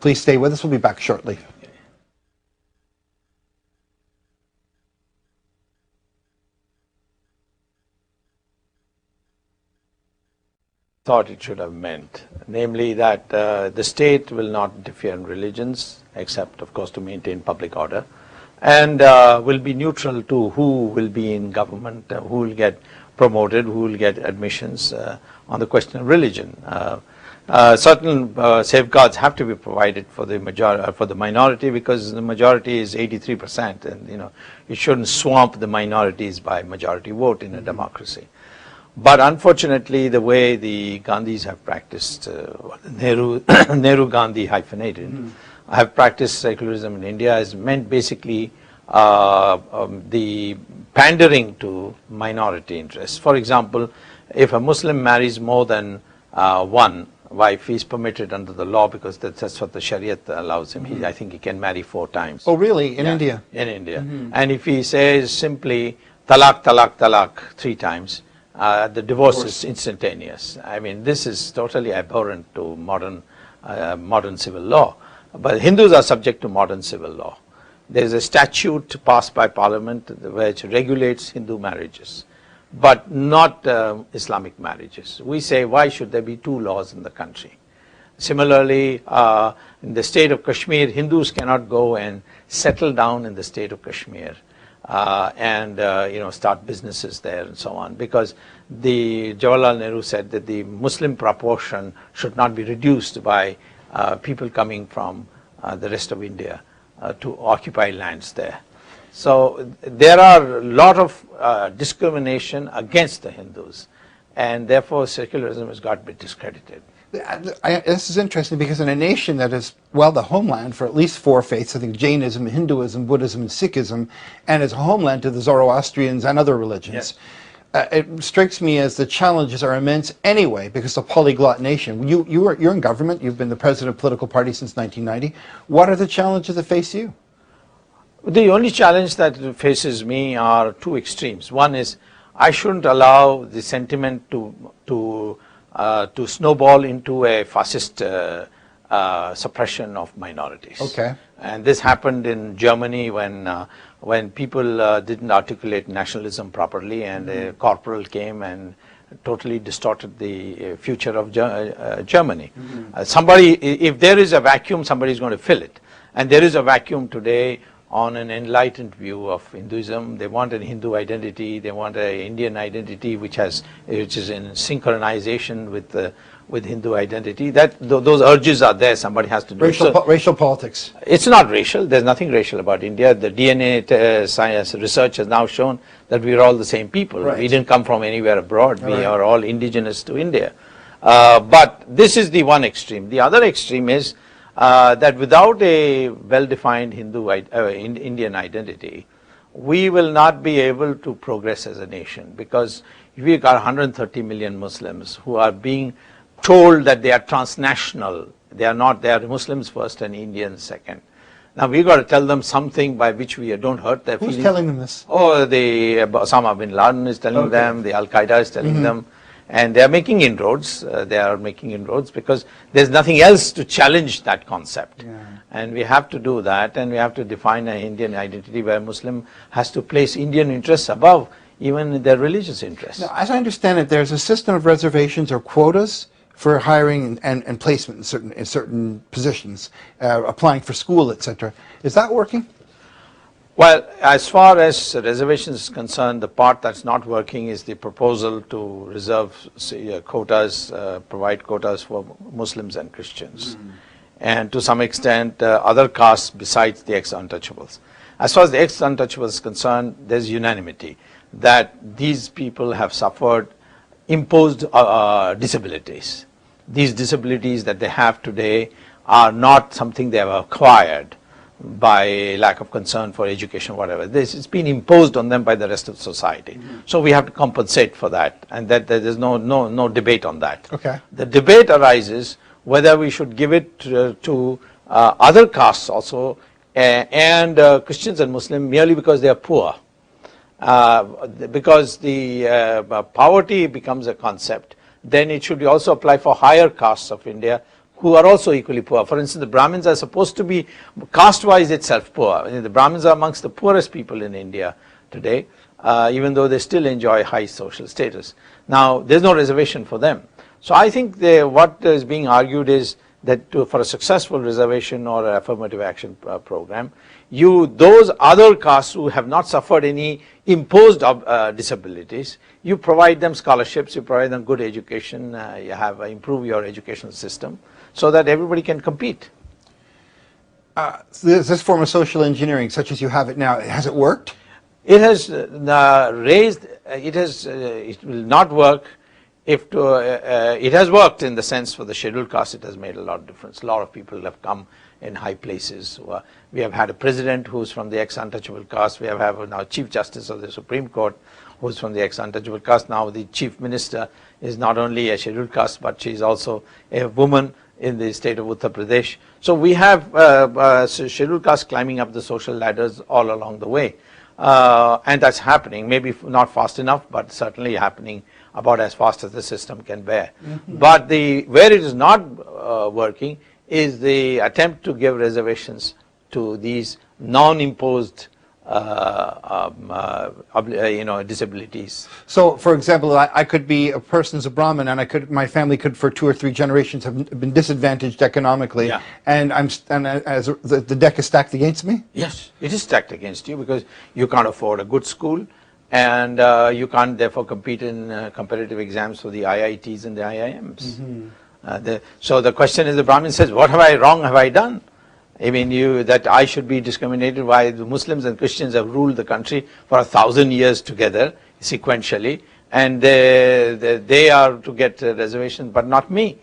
Please stay with us. We'll be back shortly. Thought it should have meant, namely that the state will not interfere in religions, except of course to maintain public order, and will be neutral to who will be in government, who will get promoted, who will get admissions on the question of religion. Certain safeguards have to be provided for the minority, because the majority is 83%, and it shouldn't swamp the minorities by majority vote in a democracy. But unfortunately, the way the Gandhis have practiced, Nehru-Gandhi hyphenated, have practiced secularism in India has meant basically the pandering to minority interests. For example, if a Muslim marries more than one wife, he is permitted under the law, because that's what the Shariat allows him. I think he can marry 4 times. Oh, really? In India? In India. And if he says simply talaq, talaq, talaq 3 times, the divorce is instantaneous. I mean, this is totally abhorrent to modern civil law. But Hindus are subject to modern civil law. There is a statute passed by Parliament which regulates Hindu marriages, but not Islamic marriages. We say, why should there be 2 laws in the country? Similarly, in the state of Kashmir, Hindus cannot go and settle down in the state of Kashmir and start businesses there and so on, because the Jawaharlal Nehru said that the Muslim proportion should not be reduced by people coming from the rest of India to occupy lands there. So there are a lot of discrimination against the Hindus, and therefore secularism has got to be discredited. This is interesting, because in a nation that is, well, the homeland for at least 4 faiths, I think Jainism, Hinduism, Buddhism, and Sikhism, and is a homeland to the Zoroastrians and other religions, it strikes me as the challenges are immense anyway, because it's a polyglot nation. You're in government, you've been the president of a political party since 1990. What are the challenges that face you? The only challenge that faces me are 2 extremes. One is, I shouldn't allow the sentiment to snowball into a fascist suppression of minorities. Okay. And this happened in Germany when people didn't articulate nationalism properly, and a corporal came and totally distorted the future of Germany. If there is a vacuum, somebody is going to fill it. And there is a vacuum today on an enlightened view of Hinduism. They want a Hindu identity, they want an Indian identity which is in synchronization with Hindu identity. Those urges are there, somebody has to do it. Racial politics. It's not racial, there's nothing racial about India. The DNA science research has now shown that we are all the same people. Right. We didn't come from anywhere abroad, we are all indigenous to India. But this is the one extreme. The other extreme is that without a well-defined Indian identity, we will not be able to progress as a nation, because we've got 130 million Muslims who are being told that they are transnational. They are not, they are Muslims first and Indians second. Now we've got to tell them something by which we don't hurt their feelings. Who's telling them this? Oh, Osama bin Laden is telling them, the Al-Qaeda is telling them. And they are making inroads. Because there's nothing else to challenge that concept. And we have to do that, and we have to define an Indian identity where Muslim has to place Indian interests above even their religious interests. Now, as I understand it, there's a system of reservations or quotas for hiring and placement in certain positions, applying for school, etc. Is that working? Well, as far as reservations is concerned, the part that's not working is the proposal to reserve quotas, provide quotas for Muslims and Christians. And to some extent, other castes besides the ex-untouchables. As far as the ex-untouchables is concerned, there's unanimity that these people have suffered imposed disabilities. These disabilities that they have today are not something they have acquired by lack of concern for education, whatever. It's been imposed on them by the rest of society. So we have to compensate for that, and that there's no debate on that. Okay. The debate arises whether we should give it to other castes also, and Christians and Muslims, merely because they are poor. Because the poverty becomes a concept, then it should also apply for higher castes of India who are also equally poor. For instance, the Brahmins are supposed to be caste-wise itself poor. I mean, the Brahmins are amongst the poorest people in India today, even though they still enjoy high social status. Now, there's no reservation for them. So I think what is being argued is that for a successful reservation or affirmative action program, those other castes who have not suffered any imposed disabilities, you provide them scholarships, you provide them good education, you have improve your educational system so that everybody can compete. This form of social engineering, such as you have it now, has it worked? It has it will not work if it has worked in the sense for the scheduled caste. It has made a lot of difference. A lot of people have come in high places. We have had a president who's from the ex-untouchable caste. We have now Chief Justice of the Supreme Court who's from the ex-untouchable caste. Now the Chief Minister is not only a scheduled caste, but she's also a woman in the state of Uttar Pradesh. So we have scheduled caste climbing up the social ladders all along the way. And that's happening, maybe not fast enough, but certainly happening about as fast as the system can bear. But where it is not working is the attempt to give reservations to these non-imposed disabilities. So, for example, I could be a person as a Brahmin, and my family could, for 2 or 3 generations, have been disadvantaged economically, yeah. and the deck is stacked against me. Yes, it is stacked against you because you can't afford a good school, and you can't therefore compete in competitive exams for the IITs and the IIMs. So the question is, the Brahmin says, what wrong have I done? I mean, that I should be discriminated while the Muslims and Christians have ruled the country for 1,000 years together, sequentially, and they are to get a reservation, but not me.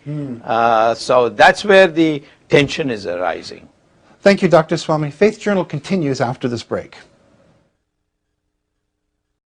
So that's where the tension is arising. Thank you, Dr. Swamy. Faith Journal continues after this break.